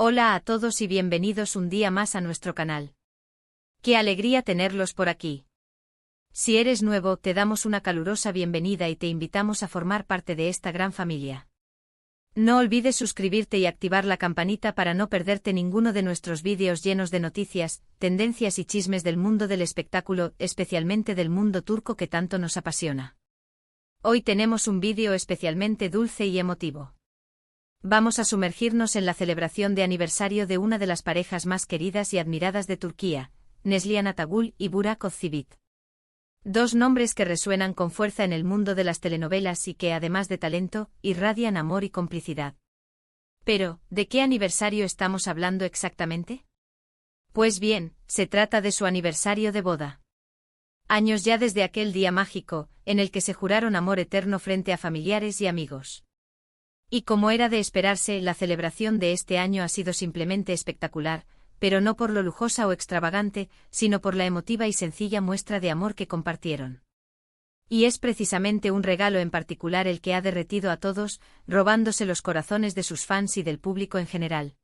Hola a todos y bienvenidos un día más a nuestro canal. ¡Qué alegría tenerlos por aquí! Si eres nuevo, te damos una calurosa bienvenida y te invitamos a formar parte de esta gran familia. No olvides suscribirte y activar la campanita para no perderte ninguno de nuestros vídeos llenos de noticias, tendencias y chismes del mundo del espectáculo, especialmente del mundo turco que tanto nos apasiona. Hoy tenemos un vídeo especialmente dulce y emotivo. Vamos a sumergirnos en la celebración de aniversario de una de las parejas más queridas y admiradas de Turquía, Neslihan Atagül y Burak Özçivit. Dos nombres que resuenan con fuerza en el mundo de las telenovelas y que, además de talento, irradian amor y complicidad. Pero, ¿de qué aniversario estamos hablando exactamente? Pues bien, se trata de su aniversario de boda. Años ya desde aquel día mágico, en el que se juraron amor eterno frente a familiares y amigos. Y como era de esperarse, la celebración de este año ha sido simplemente espectacular, pero no por lo lujosa o extravagante, sino por la emotiva y sencilla muestra de amor que compartieron. Y es precisamente un regalo en particular el que ha derretido a todos, robándose los corazones de sus fans y del público en general.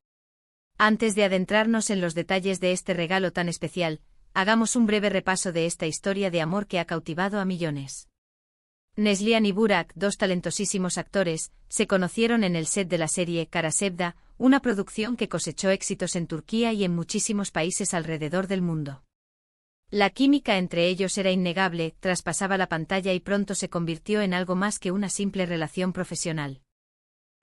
Antes de adentrarnos en los detalles de este regalo tan especial, hagamos un breve repaso de esta historia de amor que ha cautivado a millones. Neslihan y Burak, dos talentosísimos actores, se conocieron en el set de la serie Kara Sevda, una producción que cosechó éxitos en Turquía y en muchísimos países alrededor del mundo. La química entre ellos era innegable, traspasaba la pantalla y pronto se convirtió en algo más que una simple relación profesional.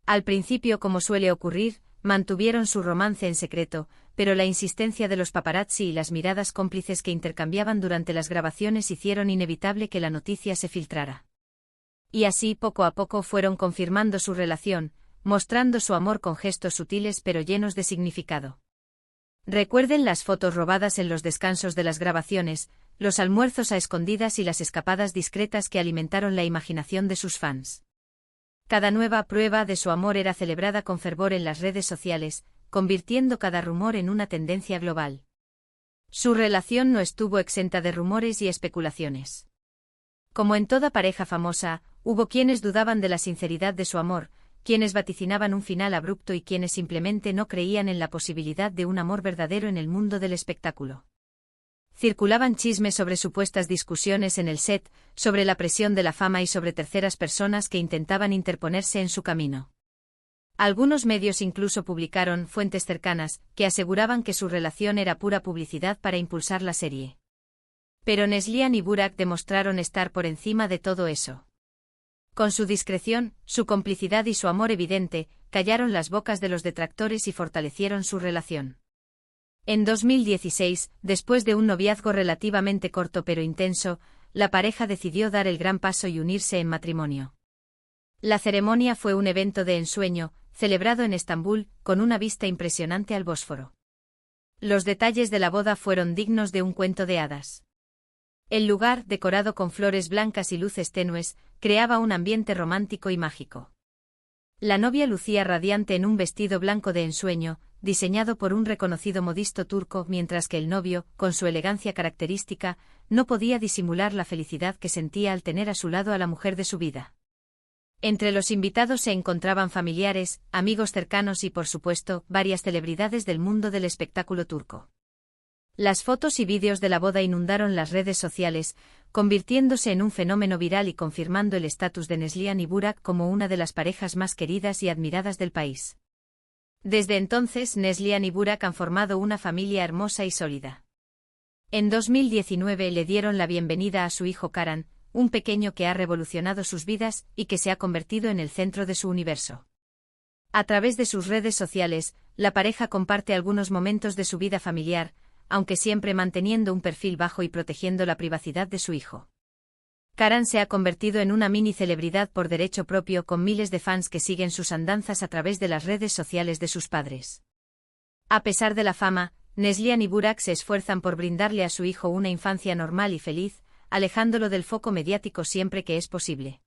Al principio, como suele ocurrir, mantuvieron su romance en secreto, pero la insistencia de los paparazzi y las miradas cómplices que intercambiaban durante las grabaciones hicieron inevitable que la noticia se filtrara. Y así poco a poco fueron confirmando su relación, mostrando su amor con gestos sutiles pero llenos de significado. Recuerden las fotos robadas en los descansos de las grabaciones, los almuerzos a escondidas y las escapadas discretas que alimentaron la imaginación de sus fans. Cada nueva prueba de su amor era celebrada con fervor en las redes sociales, convirtiendo cada rumor en una tendencia global. Su relación no estuvo exenta de rumores y especulaciones. Como en toda pareja famosa, hubo quienes dudaban de la sinceridad de su amor, quienes vaticinaban un final abrupto y quienes simplemente no creían en la posibilidad de un amor verdadero en el mundo del espectáculo. Circulaban chismes sobre supuestas discusiones en el set, sobre la presión de la fama y sobre terceras personas que intentaban interponerse en su camino. Algunos medios incluso publicaron fuentes cercanas que aseguraban que su relación era pura publicidad para impulsar la serie. Pero Neslihan y Burak demostraron estar por encima de todo eso. Con su discreción, su complicidad y su amor evidente, callaron las bocas de los detractores y fortalecieron su relación. En 2016, después de un noviazgo relativamente corto pero intenso, la pareja decidió dar el gran paso y unirse en matrimonio. La ceremonia fue un evento de ensueño, celebrado en Estambul, con una vista impresionante al Bósforo. Los detalles de la boda fueron dignos de un cuento de hadas. El lugar, decorado con flores blancas y luces tenues, creaba un ambiente romántico y mágico. La novia lucía radiante en un vestido blanco de ensueño, diseñado por un reconocido modisto turco, mientras que el novio, con su elegancia característica, no podía disimular la felicidad que sentía al tener a su lado a la mujer de su vida. Entre los invitados se encontraban familiares, amigos cercanos y, por supuesto, varias celebridades del mundo del espectáculo turco. Las fotos y vídeos de la boda inundaron las redes sociales, convirtiéndose en un fenómeno viral y confirmando el estatus de Neslihan y Burak como una de las parejas más queridas y admiradas del país. Desde entonces, Neslihan y Burak han formado una familia hermosa y sólida. En 2019 le dieron la bienvenida a su hijo Karan, un pequeño que ha revolucionado sus vidas y que se ha convertido en el centro de su universo. A través de sus redes sociales, la pareja comparte algunos momentos de su vida familiar, aunque siempre manteniendo un perfil bajo y protegiendo la privacidad de su hijo. Karan se ha convertido en una mini celebridad por derecho propio, con miles de fans que siguen sus andanzas a través de las redes sociales de sus padres. A pesar de la fama, Neslihan y Burak se esfuerzan por brindarle a su hijo una infancia normal y feliz, alejándolo del foco mediático siempre que es posible.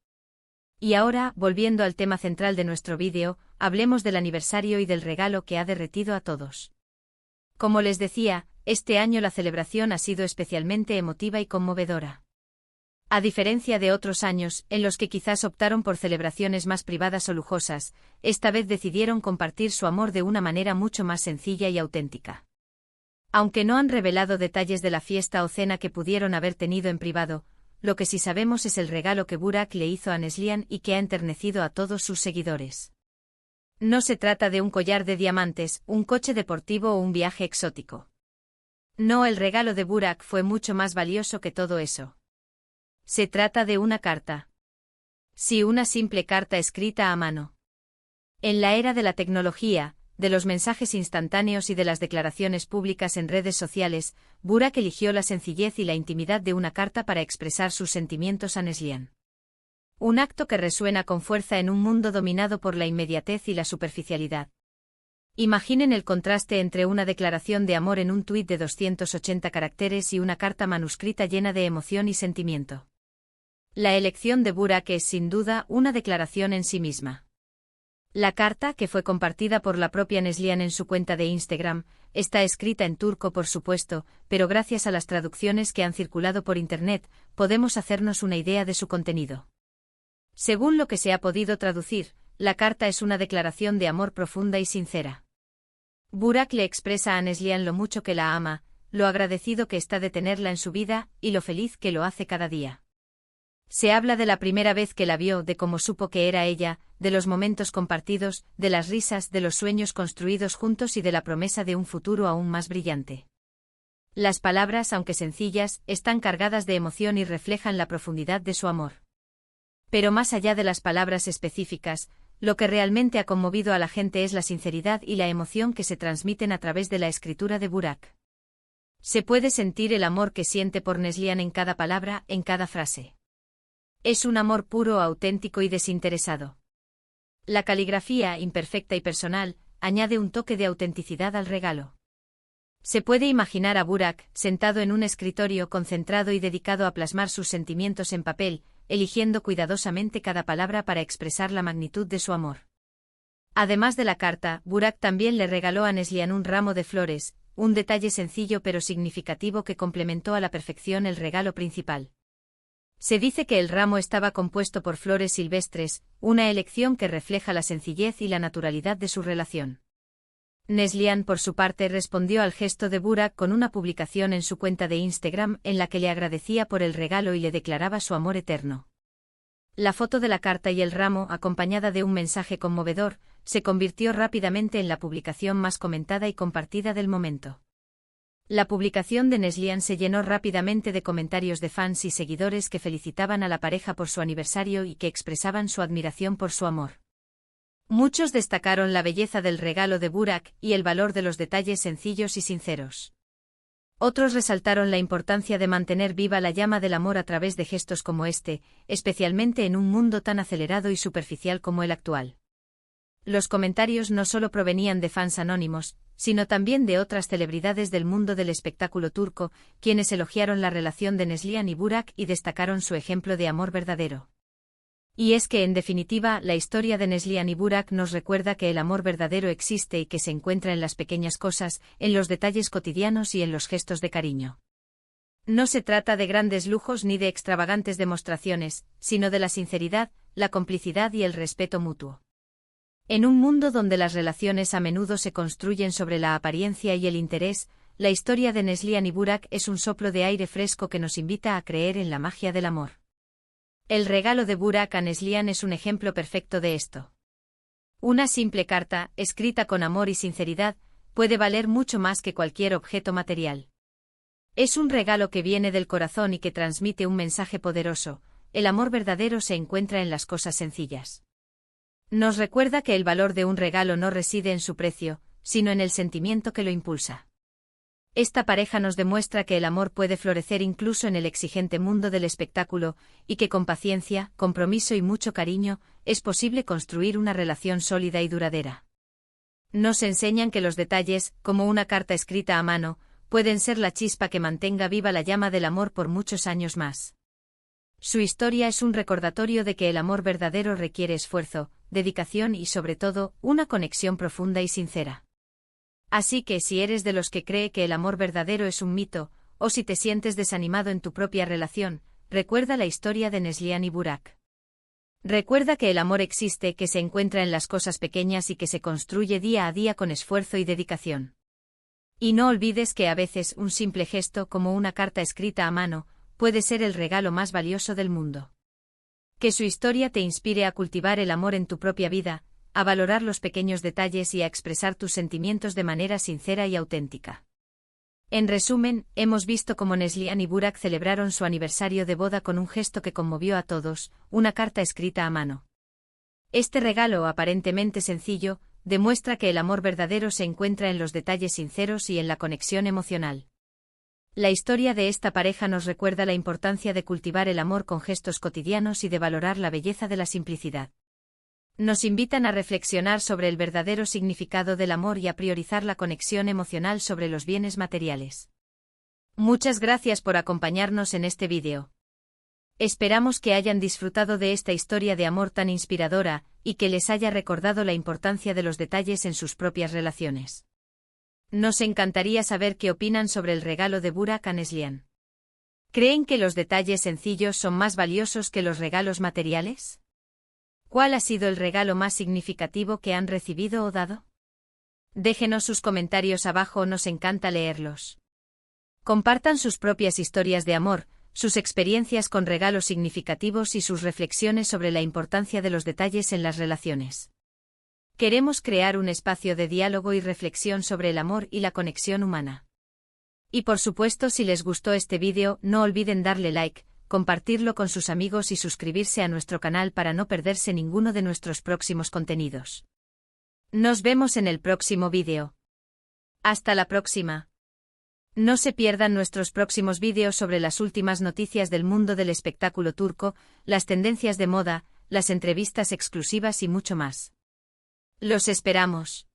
Y ahora, volviendo al tema central de nuestro vídeo, hablemos del aniversario y del regalo que ha derretido a todos. Como les decía, este año la celebración ha sido especialmente emotiva y conmovedora. A diferencia de otros años, en los que quizás optaron por celebraciones más privadas o lujosas, esta vez decidieron compartir su amor de una manera mucho más sencilla y auténtica. Aunque no han revelado detalles de la fiesta o cena que pudieron haber tenido en privado, lo que sí sabemos es el regalo que Burak le hizo a Neslihan y que ha enternecido a todos sus seguidores. No se trata de un collar de diamantes, un coche deportivo o un viaje exótico. No, el regalo de Burak fue mucho más valioso que todo eso. Se trata de una carta. Sí, una simple carta escrita a mano. En la era de la tecnología, de los mensajes instantáneos y de las declaraciones públicas en redes sociales, Burak eligió la sencillez y la intimidad de una carta para expresar sus sentimientos a Neslihan. Un acto que resuena con fuerza en un mundo dominado por la inmediatez y la superficialidad. Imaginen el contraste entre una declaración de amor en un tuit de 280 caracteres y una carta manuscrita llena de emoción y sentimiento. La elección de Burak es sin duda una declaración en sí misma. La carta, que fue compartida por la propia Neslihan en su cuenta de Instagram, está escrita en turco por supuesto, pero gracias a las traducciones que han circulado por Internet, podemos hacernos una idea de su contenido. Según lo que se ha podido traducir, la carta es una declaración de amor profunda y sincera. Burak le expresa a Neslihan lo mucho que la ama, lo agradecido que está de tenerla en su vida y lo feliz que lo hace cada día. Se habla de la primera vez que la vio, de cómo supo que era ella, de los momentos compartidos, de las risas, de los sueños construidos juntos y de la promesa de un futuro aún más brillante. Las palabras, aunque sencillas, están cargadas de emoción y reflejan la profundidad de su amor. Pero más allá de las palabras específicas, lo que realmente ha conmovido a la gente es la sinceridad y la emoción que se transmiten a través de la escritura de Burak. Se puede sentir el amor que siente por Neslihan en cada palabra, en cada frase. Es un amor puro, auténtico y desinteresado. La caligrafía, imperfecta y personal, añade un toque de autenticidad al regalo. Se puede imaginar a Burak, sentado en un escritorio concentrado y dedicado a plasmar sus sentimientos en papel, eligiendo cuidadosamente cada palabra para expresar la magnitud de su amor. Además de la carta, Burak también le regaló a Neslihan un ramo de flores, un detalle sencillo pero significativo que complementó a la perfección el regalo principal. Se dice que el ramo estaba compuesto por flores silvestres, una elección que refleja la sencillez y la naturalidad de su relación. Neslihan, por su parte, respondió al gesto de Burak con una publicación en su cuenta de Instagram en la que le agradecía por el regalo y le declaraba su amor eterno. La foto de la carta y el ramo, acompañada de un mensaje conmovedor, se convirtió rápidamente en la publicación más comentada y compartida del momento. La publicación de Neslihan se llenó rápidamente de comentarios de fans y seguidores que felicitaban a la pareja por su aniversario y que expresaban su admiración por su amor. Muchos destacaron la belleza del regalo de Burak y el valor de los detalles sencillos y sinceros. Otros resaltaron la importancia de mantener viva la llama del amor a través de gestos como este, especialmente en un mundo tan acelerado y superficial como el actual. Los comentarios no solo provenían de fans anónimos, sino también de otras celebridades del mundo del espectáculo turco, quienes elogiaron la relación de Neslihan y Burak y destacaron su ejemplo de amor verdadero. Y es que, en definitiva, la historia de Neslihan y Burak nos recuerda que el amor verdadero existe y que se encuentra en las pequeñas cosas, en los detalles cotidianos y en los gestos de cariño. No se trata de grandes lujos ni de extravagantes demostraciones, sino de la sinceridad, la complicidad y el respeto mutuo. En un mundo donde las relaciones a menudo se construyen sobre la apariencia y el interés, la historia de Neslihan y Burak es un soplo de aire fresco que nos invita a creer en la magia del amor. El regalo de Burak a Neslihan es un ejemplo perfecto de esto. Una simple carta, escrita con amor y sinceridad, puede valer mucho más que cualquier objeto material. Es un regalo que viene del corazón y que transmite un mensaje poderoso: el amor verdadero se encuentra en las cosas sencillas. Nos recuerda que el valor de un regalo no reside en su precio, sino en el sentimiento que lo impulsa. Esta pareja nos demuestra que el amor puede florecer incluso en el exigente mundo del espectáculo, y que con paciencia, compromiso y mucho cariño, es posible construir una relación sólida y duradera. Nos enseñan que los detalles, como una carta escrita a mano, pueden ser la chispa que mantenga viva la llama del amor por muchos años más. Su historia es un recordatorio de que el amor verdadero requiere esfuerzo, dedicación y, sobre todo, una conexión profunda y sincera. Así que si eres de los que cree que el amor verdadero es un mito, o si te sientes desanimado en tu propia relación, recuerda la historia de Neslihan y Burak. Recuerda que el amor existe, que se encuentra en las cosas pequeñas y que se construye día a día con esfuerzo y dedicación. Y no olvides que a veces un simple gesto, como una carta escrita a mano, puede ser el regalo más valioso del mundo. Que su historia te inspire a cultivar el amor en tu propia vida, a valorar los pequeños detalles y a expresar tus sentimientos de manera sincera y auténtica. En resumen, hemos visto cómo Neslihan y Burak celebraron su aniversario de boda con un gesto que conmovió a todos, una carta escrita a mano. Este regalo, aparentemente sencillo, demuestra que el amor verdadero se encuentra en los detalles sinceros y en la conexión emocional. La historia de esta pareja nos recuerda la importancia de cultivar el amor con gestos cotidianos y de valorar la belleza de la simplicidad. Nos invitan a reflexionar sobre el verdadero significado del amor y a priorizar la conexión emocional sobre los bienes materiales. Muchas gracias por acompañarnos en este vídeo. Esperamos que hayan disfrutado de esta historia de amor tan inspiradora, y que les haya recordado la importancia de los detalles en sus propias relaciones. Nos encantaría saber qué opinan sobre el regalo de Burak a Neslihan. ¿Creen que los detalles sencillos son más valiosos que los regalos materiales? ¿Cuál ha sido el regalo más significativo que han recibido o dado? Déjenos sus comentarios abajo, nos encanta leerlos. Compartan sus propias historias de amor, sus experiencias con regalos significativos y sus reflexiones sobre la importancia de los detalles en las relaciones. Queremos crear un espacio de diálogo y reflexión sobre el amor y la conexión humana. Y por supuesto, si les gustó este vídeo, no olviden darle like, compartirlo con sus amigos y suscribirse a nuestro canal para no perderse ninguno de nuestros próximos contenidos. Nos vemos en el próximo vídeo. Hasta la próxima. No se pierdan nuestros próximos vídeos sobre las últimas noticias del mundo del espectáculo turco, las tendencias de moda, las entrevistas exclusivas y mucho más. Los esperamos.